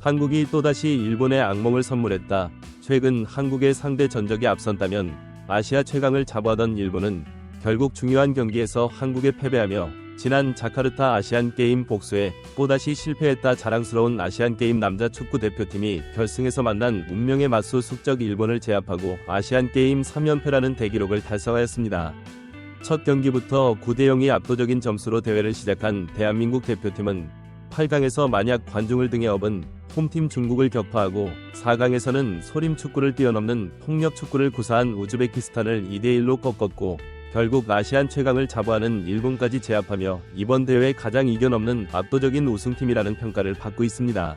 한국이 또다시 일본에 악몽을 선물했다. 최근 한국의 상대 전적이 앞선다면 아시아 최강을 자부하던 일본은 결국 중요한 경기에서 한국에 패배하며 지난 자카르타 아시안게임 복수에 또다시 실패했다. 자랑스러운 아시안게임 남자 축구 대표팀이 결승에서 만난 운명의 맞수 숙적 일본을 제압하고 아시안게임 3연패라는 대기록을 달성하였습니다. 첫 경기부터 9대0이 압도적인 점수로 대회를 시작한 대한민국 대표팀은 8강에서 만약 관중을 등에 업은 홈팀 중국을 격파하고 4강에서는 소림 축구를 뛰어넘는 폭력 축구를 구사한 우즈베키스탄을 2대1로 꺾었고 결국 아시안 최강을 자부하는 일본까지 제압하며 이번 대회 가장 이겨넘는 압도적인 우승팀이라는 평가를 받고 있습니다.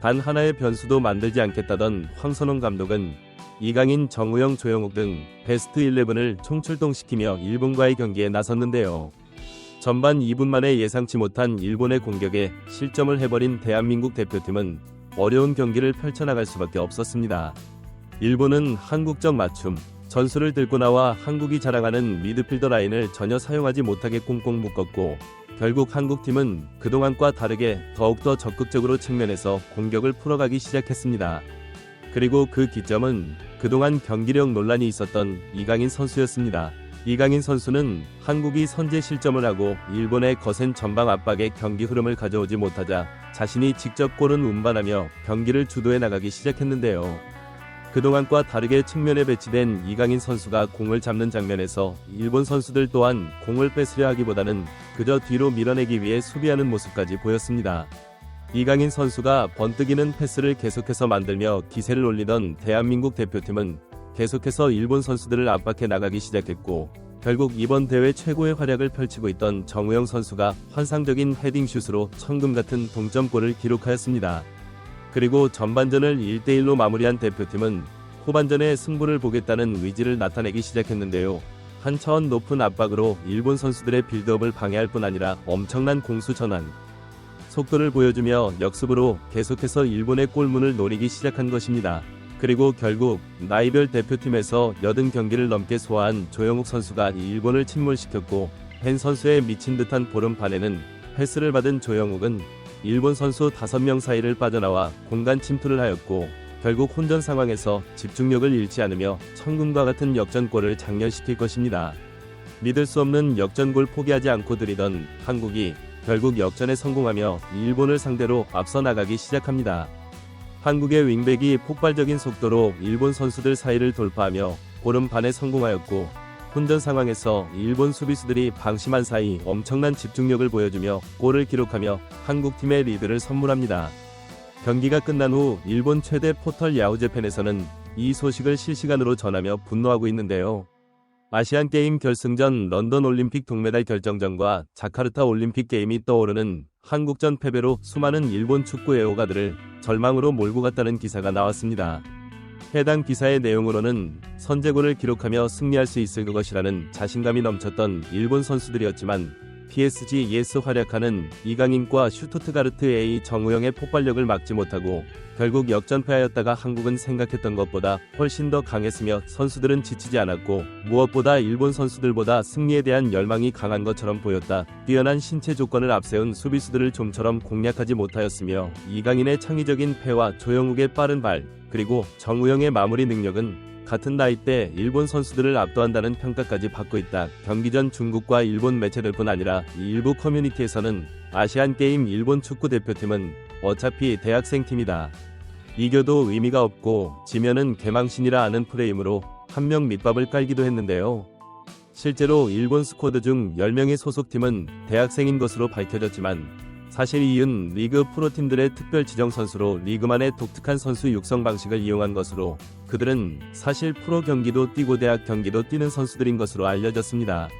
단 하나의 변수도 만들지 않겠다던 황선홍 감독은 이강인, 정우영, 조영욱 등 베스트 11을 총출동시키며 일본과의 경기에 나섰는데요. 전반 2분 만에 예상치 못한 일본의 공격에 실점을 해버린 대한민국 대표팀은 어려운 경기를 펼쳐나갈 수밖에 없었습니다. 일본은 한국적 맞춤, 전술을 들고 나와 한국이 자랑하는 미드필더 라인을 전혀 사용하지 못하게 꽁꽁 묶었고 결국 한국팀은 그동안과 다르게 더욱더 적극적으로 측면에서 공격을 풀어가기 시작했습니다. 그리고 그 기점은 그동안 경기력 논란이 있었던 이강인 선수였습니다. 이강인 선수는 한국이 선제 실점을 하고 일본의 거센 전방 압박에 경기 흐름을 가져오지 못하자 자신이 직접 골은 운반하며 경기를 주도해 나가기 시작했는데요. 그동안과 다르게 측면에 배치된 이강인 선수가 공을 잡는 장면에서 일본 선수들 또한 공을 뺏으려 하기보다는 그저 뒤로 밀어내기 위해 수비하는 모습까지 보였습니다. 이강인 선수가 번뜩이는 패스를 계속해서 만들며 기세를 올리던 대한민국 대표팀은 계속해서 일본 선수들을 압박해 나가기 시작했고 결국 이번 대회 최고의 활약을 펼치고 있던 정우영 선수가 환상적인 헤딩슛으로 천금 같은 동점골을 기록하였습니다. 그리고 전반전을 1대1로 마무리한 대표팀은 후반전에 승부를 보겠다는 의지를 나타내기 시작했는데요. 한 차원 높은 압박으로 일본 선수들의 빌드업을 방해할 뿐 아니라 엄청난 공수 전환, 속도를 보여주며 역습으로 계속해서 일본의 골문을 노리기 시작한 것입니다. 그리고 결국 나이별 대표팀에서 80경기를 넘게 소화한 조영욱 선수가 일본을 침몰시켰고 벤 선수의 미친 듯한 보름판에는 패스를 받은 조영욱은 일본 선수 5명 사이를 빠져나와 공간 침투를 하였고 결국 혼전 상황에서 집중력을 잃지 않으며 천금과 같은 역전골을 장렬시킬 것입니다. 믿을 수 없는 역전골 포기하지 않고 들이던 한국이 결국 역전에 성공하며 일본을 상대로 앞서 나가기 시작합니다. 한국의 윙백이 폭발적인 속도로 일본 선수들 사이를 돌파하며 보름판에 성공하였고 혼전 상황에서 일본 수비수들이 방심한 사이 엄청난 집중력을 보여주며 골을 기록하며 한국팀의 리드를 선물합니다. 경기가 끝난 후 일본 최대 포털 야후재팬에서는 이 소식을 실시간으로 전하며 분노하고 있는데요. 아시안게임 결승전 런던 올림픽 동메달 결정전과 자카르타 올림픽 게임이 떠오르는 한국전 패배로 수많은 일본 축구 애호가들을 절망으로 몰고 갔다는 기사가 나왔습니다. 해당 기사의 내용으로는 선제골을 기록하며 승리할 수 있을 것이라는 자신감이 넘쳤던 일본 선수들이었지만 PSG 예스 활약하는 이강인과 슈투트가르트 A 정우영의 폭발력을 막지 못하고 결국 역전패하였다가 한국은 생각했던 것보다 훨씬 더 강했으며 선수들은 지치지 않았고 무엇보다 일본 선수들보다 승리에 대한 열망이 강한 것처럼 보였다. 뛰어난 신체 조건을 앞세운 수비수들을 좀처럼 공략하지 못하였으며 이강인의 창의적인 패와 조영욱의 빠른 발 그리고 정우영의 마무리 능력은 같은 나이 때 일본 선수들을 압도한다는 평가까지 받고 있다. 경기 전 중국과 일본 매체들뿐 아니라 일부 커뮤니티에서는 아시안게임 일본 축구 대표팀은 어차피 대학생팀이다. 이겨도 의미가 없고 지면은 개망신이라 아는 프레임으로 한 명 밑밥을 깔기도 했는데요. 실제로 일본 스쿼드 중 10명의 소속팀은 대학생인 것으로 밝혀졌지만 사실 이은 리그 프로팀들의 특별 지정 선수로 리그만의 독특한 선수 육성 방식을 이용한 것으로 그들은 사실 프로 경기도 뛰고 대학 경기도 뛰는 선수들인 것으로 알려졌습니다.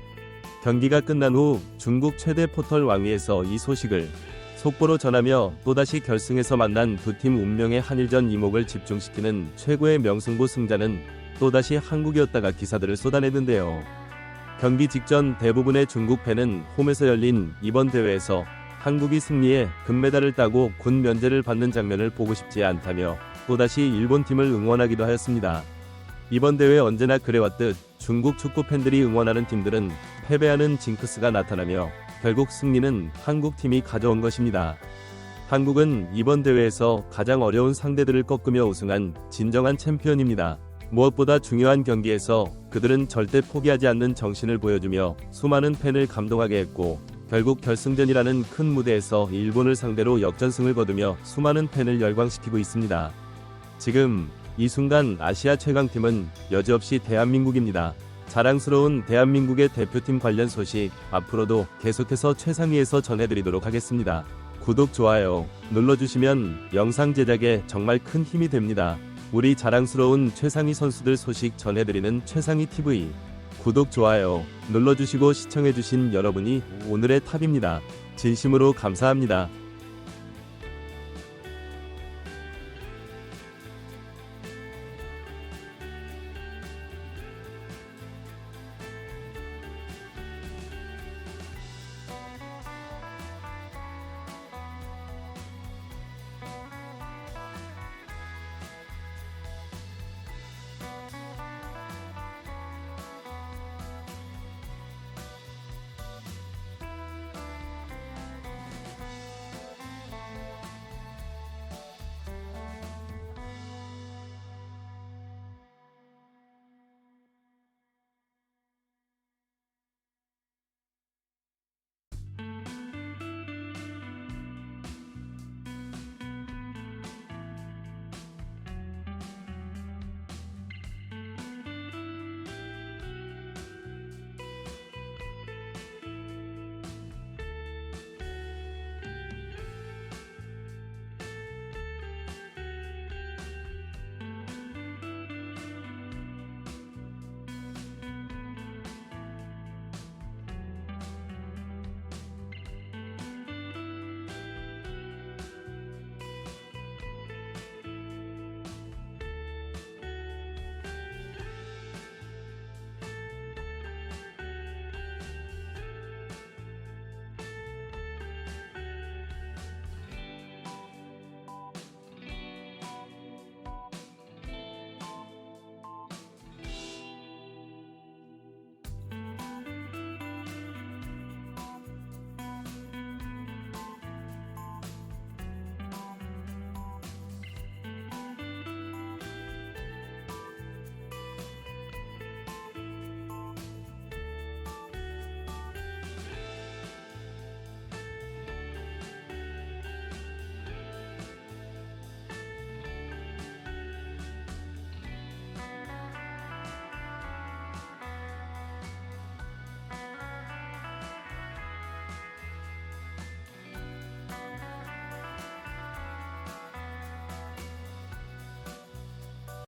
경기가 끝난 후 중국 최대 포털 왕위에서 이 소식을 속보로 전하며 또다시 결승에서 만난 두 팀 운명의 한일전 이목을 집중시키는 최고의 명승부 승자는 또다시 한국이었다가 기사들을 쏟아내는데요. 경기 직전 대부분의 중국 팬은 홈에서 열린 이번 대회에서 한국이 승리해 금메달을 따고 군 면제를 받는 장면을 보고 싶지 않다며 또다시 일본팀을 응원하기도 하였습니다. 이번 대회 언제나 그래왔듯 중국 축구 팬들이 응원하는 팀들은 패배하는 징크스가 나타나며 결국 승리는 한국팀이 가져온 것입니다. 한국은 이번 대회에서 가장 어려운 상대들을 꺾으며 우승한 진정한 챔피언입니다. 무엇보다 중요한 경기에서 그들은 절대 포기하지 않는 정신을 보여주며 수많은 팬을 감동하게 했고, 결국 결승전이라는 큰 무대에서 일본을 상대로 역전승을 거두며 수많은 팬을 열광시키고 있습니다. 지금 이 순간 아시아 최강팀은 여지없이 대한민국입니다. 자랑스러운 대한민국의 대표팀 관련 소식 앞으로도 계속해서 최상위에서 전해드리도록 하겠습니다. 구독, 좋아요 눌러주시면 영상 제작에 정말 큰 힘이 됩니다. 우리 자랑스러운 최상위 선수들 소식 전해드리는 최상위TV, 구독, 좋아요 눌러주시고 시청해주신 여러분이 오늘의 탑입니다. 진심으로 감사합니다.